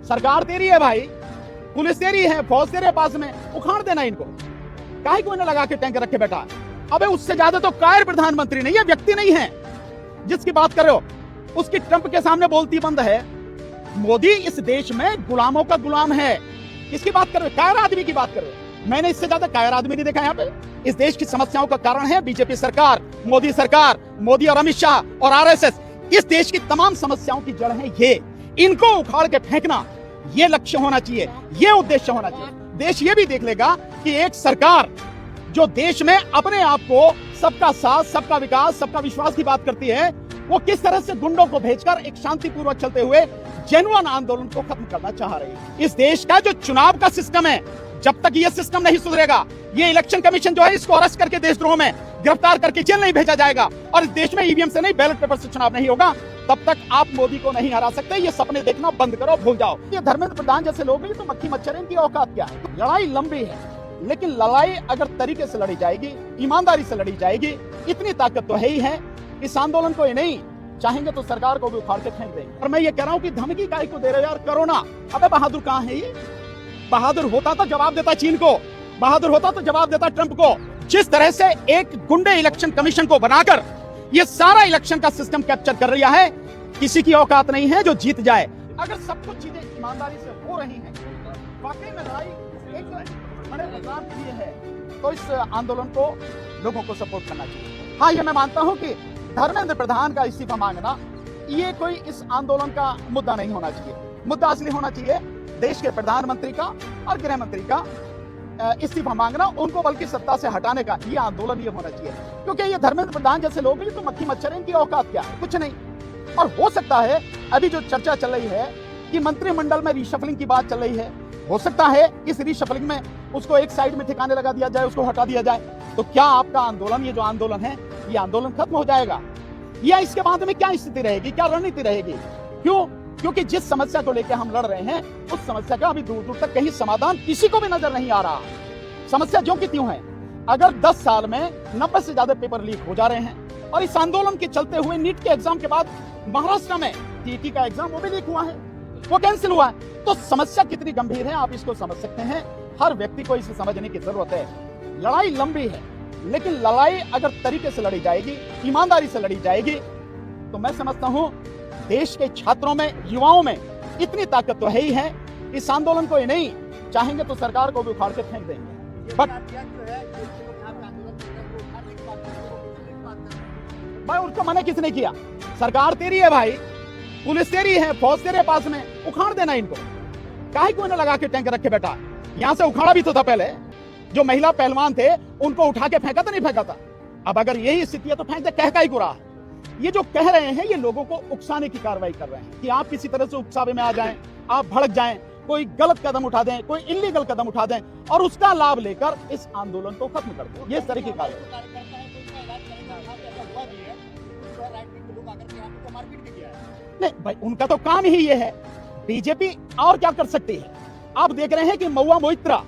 सरकार तेरी है भाई, पुलिस तेरी है, फौज तेरे पास में, उखाड़ देना इनको। काहे को इन्हें लगा के टैंक रखे बैठा? अबे उससे ज्यादा तो कायर प्रधानमंत्री नहीं है, व्यक्ति नहीं है जिसकी बात कर रहे हो। उसकी ट्रंप के सामने बोलती बंद है। मोदी इस देश में गुलामों का गुलाम है। किसकी बात कर रहे हो? कायर आदमी की बात कर रहे हो। मैंने इससे ज्यादा कायर आदमी नहीं देखा यहाँ पे। इस देश की समस्याओं का कारण है बीजेपी सरकार, मोदी और अमित शाह और आरएसएस। इस देश की तमाम समस्याओं की जड़ है ये। इनको उखाड़ के फेंकना, ये लक्ष्य होना चाहिए, ये उद्देश्य होना चाहिए। देश ये भी देख लेगा कि एक सरकार जो देश में अपने आप को सबका साथ, सबका विकास, सबका विश्वास की बात करती है, वो किस तरह से गुंडों को भेजकर एक शांतिपूर्वक चलते हुए जेन्युइन आंदोलन को खत्म करना चाह रही है। इस देश का जो चुनाव का सिस्टम है, जब तक ये सिस्टम नहीं सुधरेगा, ये इलेक्शन कमीशन जो है इसको अरेस्ट करके देशद्रोह में गिरफ्तार करके जेल नहीं भेजा जाएगा और इस देश में ईवीएम से नहीं, बैलेट पेपर से चुनाव नहीं होगा, तब तक आप मोदी को नहीं हरा सकते। ये सपने देखना बंद करो, भूल जाओ। ये धर्मेंद्र प्रधान जैसे लोग हैं तो मक्खी मच्छर, इनकी औकात क्या है? लड़ाई लंबी है, लेकिन लड़ाई अगर तरीके से लड़ी जाएगी, ईमानदारी से लड़ी जाएगी, इतनी ताकत तो है ही है। इस आंदोलन को ये नहीं चाहेंगे तो सरकार को भी उखाड़ के फेंक देंगे। और मैं ये कह रहा हूँ कि धमकी काहे को दे रहे हो यार? कोरोना, अबे बहादुर कहाँ है ये? बहादुर होता तो जवाब देता चीन को, बहादुर होता तो जवाब देता ट्रंप को। जिस तरह से एक गुंडे इलेक्शन कमीशन को बनाकर ये सारा इलेक्शन का सिस्टम कैप्चर कर रहा है, किसी की औकात नहीं है जो जीत जाए। अगर सब कुछ चीजें ईमानदारी से हो रही हैं, वाकई में लड़ाई एक बड़े बदलाव के लिए है, तो इस आंदोलन को लोगों को सपोर्ट करना चाहिए। हाँ, ये मैं मानता हूँ कि धर्मेंद्र प्रधान का इस्तीफा मांगना ये कोई इस आंदोलन का मुद्दा नहीं होना चाहिए। मुद्दा असली होना चाहिए देश के प्रधानमंत्री का और गृह मंत्री का इस्तीफा मांगना, उनको बल्कि सत्ता से हटाने का ये आंदोलन ये होना चाहिए। क्योंकि ये धर्मेंद्र प्रधान जैसे लोग हैं तो मक्खी मच्छर, इनकी औकात क्या है? कुछ नहीं। और हो सकता है अभी जो चर्चा चल रही है कि मंत्रिमंडल में रीशफलिंग की बात चल रही है, हो सकता है इस रीशफलिंग में उसको एक साइड में ठिकाने लगा दिया जाए, उसको हटा दिया जाए। तो क्या आपका आंदोलन, ये जो आंदोलन है, ये आंदोलन खत्म हो जाएगा या इसके बाद में क्या स्थिति रहेगी, क्या रणनीति रहेगी? क्यों? क्योंकि जिस समस्या को लेकर हम लड़ रहे हैं उस समस्या का अभी दूर दूर तक कहीं समाधान किसी को भी नजर नहीं आ रहा। समस्या जो कि त्यों है। अगर 10 साल में 90 से ज्यादा पेपर लीक हो जा रहे हैं और इस आंदोलन के चलते हुए नीट के एग्जाम के बाद महाराष्ट्र में टीटी का एग्जाम वो भी लीक हुआ है, वो कैंसिल हुआ है। तो समस्या कितनी गंभीर है आप इसको समझ सकते हैं। हर व्यक्ति को इसे समझने की जरूरत है। लड़ाई लंबी है, लेकिन लड़ाई अगर तरीके से लड़ी जाएगी, ईमानदारी से लड़ी जाएगी, तो मैं समझता हूं देश के छात्रों में, युवाओं में इतनी ताकत तो है ही है। इस आंदोलन को ये नहीं चाहेंगे तो सरकार को भी उखाड़ के फेंक देंगे। बट भाई उसको मना किसने किया? सरकार तेरी है भाई, पुलिस तेरी है, फौज तेरे पास में, उखाड़ देना इनको। काहे को इन्हें लगा के टैंक रखे बैठा? यहां से उखाड़ा भी तो था पहले। जो महिला पहलवान थे उनको उठा के फेंका था, नहीं फेंका था? अब अगर यही स्थिति है तो फेंक दे, कह का ही गुरा। ये जो कह रहे हैं ये लोगों को उकसाने की कार्रवाई कर रहे हैं कि आप किसी तरह से उकसावे में आ जाएं, आप भड़क जाएं, कोई गलत कदम उठा दें, कोई इलीगल कदम उठा दें और उसका लाभ लेकर इस आंदोलन को खत्म कर दें। ये इस तरह की कार्रवाई। नहीं भाई, उनका तो काम ही ये है। बीजेपी और क्या कर सकती है? आप देख रहे हैं कि महुआ मोइत्रा,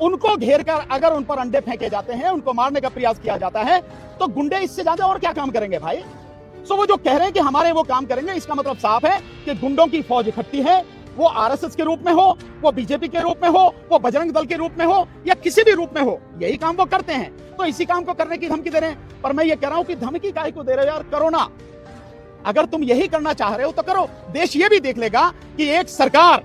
उनको घेर कर अगर उन पर अंडे फेंके जाते हैं, उनको मारने का प्रयास किया जाता है, तो गुंडे इससे ज्यादा और क्या काम करेंगे भाई? सो वो जो कह रहे हैं कि हमारे वो काम करेंगे, इसका मतलब साफ है कि गुंडों की फौज इकट्ठी है, वो आरएसएस के रूप में हो, वो बीजेपी के रूप में हो, वो बजरंग दल के रूप में हो या किसी भी रूप में हो, यही काम वो करते हैं। तो इसी काम को करने की धमकी दे रहे हैं। पर मैं ये कह रहा हूं कि धमकी काहे को दे रहे हो यार? कोरोना, अगर तुम यही करना चाह रहे हो तो करो। देश ये भी देख लेगा कि एक सरकार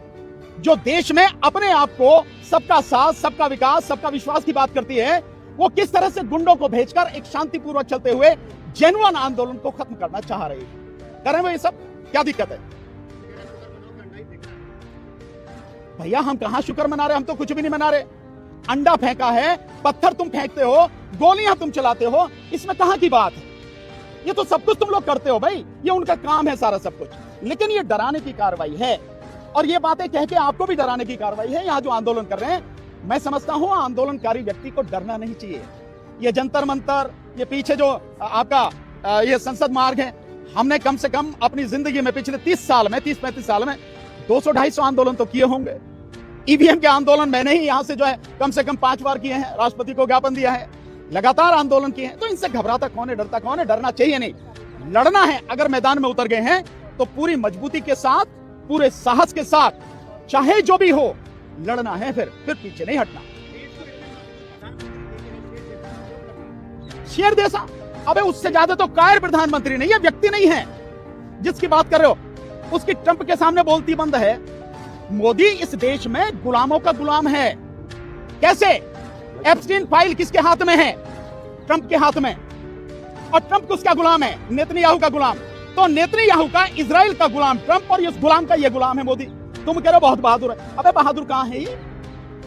जो देश में अपने आप को सबका साथ, सबका विकास, सबका विश्वास की बात करती है, वो किस तरह से गुंडों को भेजकर एक शांतिपूर्वक चलते हुए जेन्युइन आंदोलन को खत्म करना चाह रही है। करें वो ये सब, क्या दिक्कत है भैया? हम कहां शुक्र मना रहे? हम तो कुछ भी नहीं मना रहे। अंडा फेंका है, पत्थर तुम फेंकते हो, गोलियां तुम चलाते हो, इसमें कहां की बात है? ये तो सब कुछ तुम लोग करते हो भाई, ये उनका काम है सारा सब कुछ। लेकिन ये डराने की कार्रवाई है और ये बातें कह के आपको भी डराने की कार्रवाई है। यहाँ जो आंदोलन कर रहे हैं, मैं समझता हूं आंदोलनकारी व्यक्ति को डरना नहीं चाहिए। ये जंतर मंतर, ये पीछे जो आपका ये संसद मार्ग है, हमने कम से कम अपनी जिंदगी में पिछले 30-35 साल में 200-250 आंदोलन तो किए होंगे। ईवीएम के आंदोलन मैंने ही यहाँ से जो है कम से कम 5 बार किए हैं, राष्ट्रपति को ज्ञापन दिया है, लगातार आंदोलन किए हैं। तो इनसे घबराता कौन है, डरता कौन है? डरना चाहिए नहीं, लड़ना है। अगर मैदान में उतर गए हैं तो पूरी मजबूती के साथ, पूरे साहस के साथ चाहे जो भी हो, लड़ना है फिर पीछे नहीं हटना। शेर जैसा, अबे उससे ज्यादा तो कायर प्रधानमंत्री नहीं है, व्यक्ति नहीं है जिसकी बात कर रहे हो। उसकी ट्रंप के सामने बोलती बंद है। मोदी इस देश में गुलामों का गुलाम है। कैसे? एप्स्टीन फाइल किसके हाथ में है? ट्रंप के हाथ में। और ट्रंप किसका गुलाम है? नेतन्याहू का गुलाम। तो नेतन्याहू का इजराइल का गुलाम ट्रंप, और इस गुलाम का ये गुलाम है मोदी। तुम कह रहे हो बहुत बहादुर है। अबे बहादुर कहां है ये?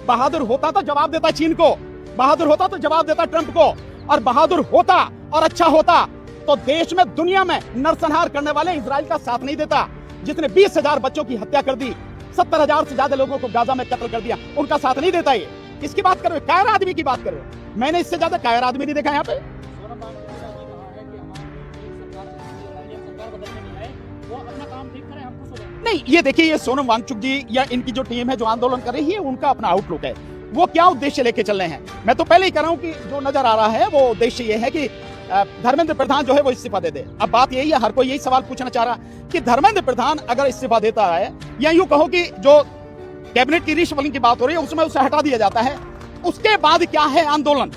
बहादुर होता तो जवाब देता चीन को, बहादुर होता तो जवाब देता ट्रंप को, और बहादुर होता और अच्छा होता तो देश में, दुनिया में नरसंहार करने वाले इजराइल का साथ नहीं देता, जिसने 20,000 बच्चों की हत्या कर दी, 70,000 से ज्यादा लोगों को गाजा में कत्ल कर दिया, उनका साथ नहीं देता। ये किसकी बात कर रहे हो? कायर आदमी की बात कर रहे हो। मैंने इससे ज्यादा कायर आदमी नहीं देखा यहाँ पे। नहीं, ये देखिए, ये सोनम वांगचुक जी या इनकी जो टीम है जो आंदोलन कर रही है, उनका अपना आउटलुक है। वो क्या उद्देश्य लेके चल रहे हैं, मैं तो पहले ही कह रहा हूं कि जो नजर आ रहा है वो उद्देश्य ये है कि धर्मेंद्र प्रधान जो है वो इस्तीफा दे दे। अब बात यही है, हर कोई यही सवाल पूछना चाह रहा कि धर्मेंद्र प्रधान अगर इस्तीफा देता है, या यूं कहो कि जो कैबिनेट की रीशफलिंग की बात हो रही है उसमें उसे हटा दिया जाता है, उसके बाद क्या है? आंदोलन।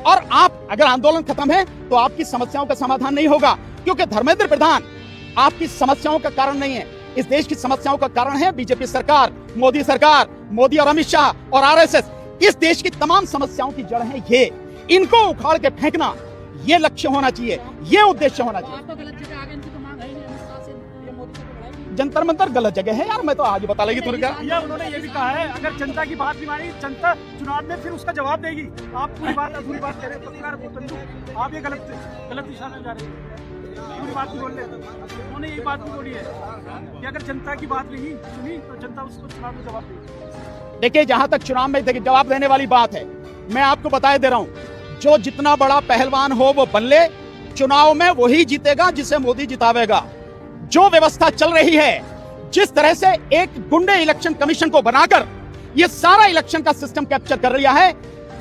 और आप अगर आंदोलन खत्म है तो आपकी समस्याओं का समाधान नहीं होगा, क्योंकि धर्मेंद्र प्रधान आपकी समस्याओं का कारण नहीं है। इस देश की समस्याओं का कारण है बीजेपी सरकार, मोदी और अमित शाह और आरएसएस। इस देश की तमाम समस्याओं की जड़ है ये। इनको उखाड़ के फेंकना, ये लक्ष्य होना चाहिए, ये उद्देश्य होना चाहिए। जंतर मंतर गलत जगह है यार, मैं तो आज बता लगी तुमने क्या। उन्होंने ये भी कहा है, अगर जनता की बात नहीं मानी, जनता चुनाव में फिर उसका जवाब देगी। आप पूरी बात अधूरी बात कह रहे हैं, आप ये गलत दिशा में जा रहे हैं। पूरी बात नहीं बोल रहे। उन्होंने ये बात भी बोली है कि अगर जनता की बात नहीं सुनी तो जनता उसको चुनाव में जवाब देगी। देखिए, जहां तक चुनाव में जवाब देने वाली बात है, मैं आपको बताए दे रहा हूं, जो जितना बड़ा पहलवान हो वो बन ले, चुनाव में वही जीतेगा जिसे मोदी जितावेगा। जो व्यवस्था चल रही है, जिस तरह से एक गुंडे इलेक्शन कमीशन को बनाकर ये सारा इलेक्शन का सिस्टम कैप्चर कर लिया है,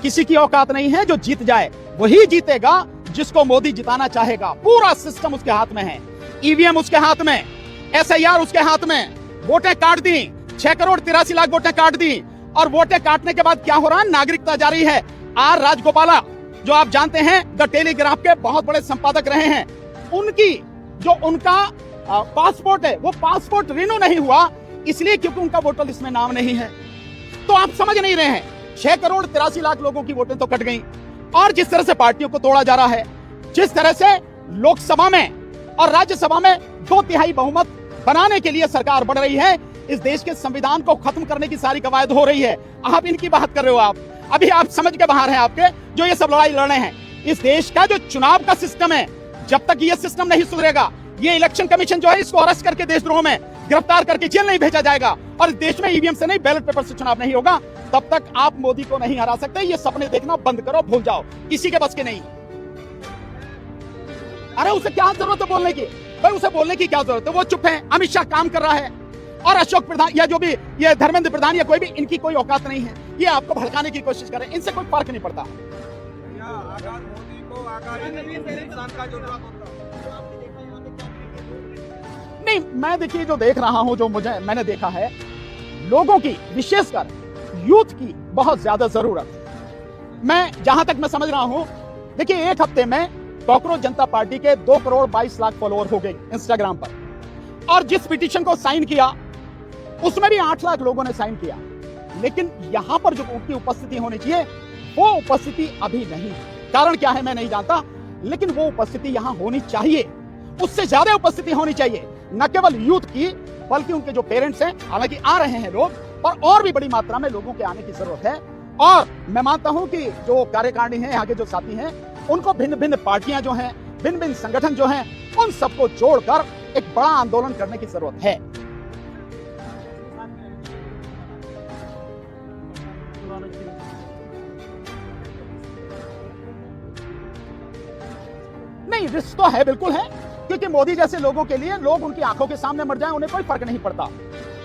किसी की औकात नहीं है जो जीत जाए। वही जीतेगा जिसको मोदी जिताना चाहेगा। पूरा सिस्टम उसके हाथ में है, ईवीएम उसके हाथ में, एसआईआर उसके हाथ में। वोटें काट दी, 6 करोड़ 83 लाख वोटें काट दी, और वोटें काटने के बाद क्या हो रहा है? नागरिकता जारी है। आर राजगोपाला, जो आप जानते हैं द टेलीग्राफ के बहुत बड़े संपादक रहे हैं, उनकी जो उनका पासपोर्ट है, वो पासपोर्ट रिन्यू नहीं हुआ, इसलिए क्योंकि उनका वोटर लिस्ट में नाम नहीं है। तो आप समझ नहीं रहे हैं, 6 करोड़ 83 लाख लोगों की वोटें तो कट गई। और जिस तरह से पार्टियों को तोड़ा जा रहा है, जिस तरह से लोकसभा में और राज्यसभा में 2/3 बहुमत बनाने के लिए सरकार बढ़ रही है, इस देश के संविधान को खत्म करने की सारी कवायद हो रही है। आप इनकी बात कर रहे हो। आप अभी आप समझ के बाहर हैं आपके जो ये सब लड़ाई लड़ रहे हैं। इस देश का जो चुनाव का सिस्टम है, जब तक ये सिस्टम नहीं सुधरेगा, ये इलेक्शन कमीशन जो है इसको अरेस्ट करके देशद्रोह में गिरफ्तार करके जेल नहीं भेजा जाएगा, और इस देश में ईवीएम से नहीं, बैलेट पेपर से चुनाव नहीं होगा, तब तक आप मोदी को नहीं हरा सकते। ये सपने देखना बंद करो, भूल जाओ, किसी के बस के नहीं। अरे उसे क्या जरूरत है बोलने की? भाई उसे बोलने की क्या जरूरत है? वो चुप है। अमित शाह काम कर रहा है, और अशोक प्रधान या जो भी ये धर्मेंद्र प्रधान या कोई भी, इनकी कोई औकात नहीं है। ये आपको भड़काने की कोशिश कर रहे हैं, इनसे कोई फर्क नहीं पड़ता। नहीं, मैं देखिए जो देख रहा हूं, जो मैंने देखा है, लोगों की, विशेषकर यूथ की बहुत ज्यादा जरूरत है। मैं जहां तक मैं समझ रहा हूं, देखिए 1 हफ्ते में कॉकरोच जनता पार्टी के 2 करोड़ 22 लाख फॉलोअर हो गए इंस्टाग्राम पर, और जिस पिटीशन को साइन किया उसमें भी 8 लाख लोगों ने साइन किया। लेकिन यहां पर जो उनकी उपस्थिति होनी चाहिए, वो उपस्थिति अभी नहीं है। कारण क्या है मैं नहीं जानता, लेकिन वो उपस्थिति यहां होनी चाहिए, उससे ज्यादा उपस्थिति होनी चाहिए। न केवल यूथ की, बल्कि उनके जो पेरेंट्स हैं, हालांकि आ रहे हैं लोग, और भी बड़ी मात्रा में लोगों के आने की जरूरत है। और मैं मानता हूं कि जो कार्यकारिणी है, यहाँ के जो साथी हैं, उनको भिन्न भिन्न पार्टियां जो हैं, भिन्न भिन्न संगठन जो हैं, उन सबको जोड़कर एक बड़ा आंदोलन करने की जरूरत है। नहीं, रिस्क तो है, बिल्कुल है, क्योंकि मोदी जैसे लोगों के लिए, लोग उनकी आंखों के सामने मर जाएं, उन्हें कोई फर्क नहीं पड़ता।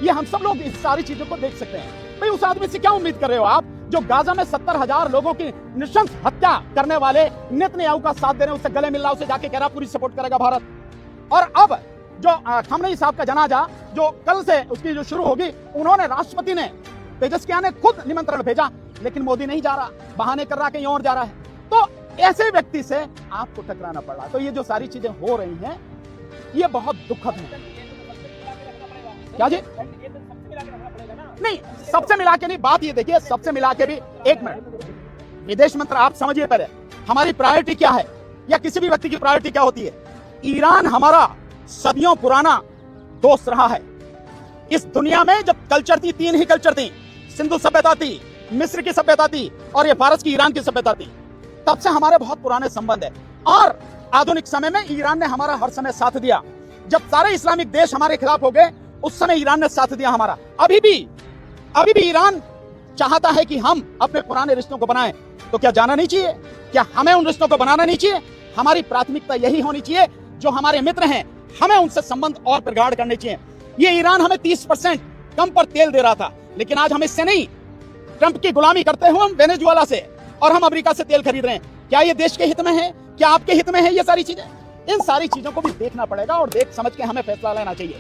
ये हम सब लोग इस सारी चीजों को देख सकते हैं। भाई उस आदमी से क्या उम्मीद कर रहे हो आप, जो गाजा में 70,000 लोगों की नृशंस हत्या करने वाले नेतन्याहू का साथ दे रहे हैं, उससे गले मिल रहा, उसे जाके कह रहा पूरी सपोर्ट करेगा भारत। और अब जो खमनई साहब का जनाजा जो कल से उसकी जो शुरू होगी, उन्होंने, राष्ट्रपति ने, तेजस्वी ने खुद निमंत्रण भेजा, लेकिन मोदी नहीं जा रहा, बहाने कर रहा, कहीं और जा रहा है। तो ऐसे व्यक्ति से आपको टकराना पड़ रहा। तो ये जो सारी चीजें हो रही हैं, ये बहुत दुखद है। क्या जी? नहीं, सबसे मिला के नहीं, बात ये देखिए, सबसे मिला के भी, एक मिनट, विदेश मंत्री आप समझिए पहले हमारी प्रायोरिटी क्या है, या किसी भी व्यक्ति की प्रायोरिटी क्या होती है। ईरान हमारा सदियों पुराना दोस्त रहा है। इस दुनिया में जब कल्चर थी, 3 ही कल्चर थी, सिंधु सभ्यता थी, मिस्र की सभ्यता थी, और ये फारस की, ईरान की सभ्यता थी। तब से हमारे बहुत पुराने संबंध है, और आधुनिक समय में ईरान ने हमारा हर समय साथ दिया। जब सारे इस्लामिक देश हमारे खिलाफ हो गए, उस समय ईरान ने साथ दिया हमारा। अभी भी ईरान चाहता है कि हम अपने पुराने रिश्तों को बनाएं। तो क्या जाना नहीं चाहिए? क्या हमें उन रिश्तों को बनाना नहीं चाहिए? हमारी प्राथमिकता यही होनी चाहिए, जो हमारे मित्र हैं, हमें उनसे संबंध और प्रगाढ़ करने चाहिए। ये ईरान हमें 30% कम पर तेल दे रहा था, लेकिन आज हम इससे नहीं, ट्रंप की गुलामी करते हुए हम वेनेजुएला से और हम अमेरिका से तेल खरीद रहे हैं। क्या ये देश के हित में है? क्या आपके हित में है? ये सारी चीजें, इन सारी चीजों को भी देखना पड़ेगा, और देख समझ के हमें फैसला लेना चाहिए।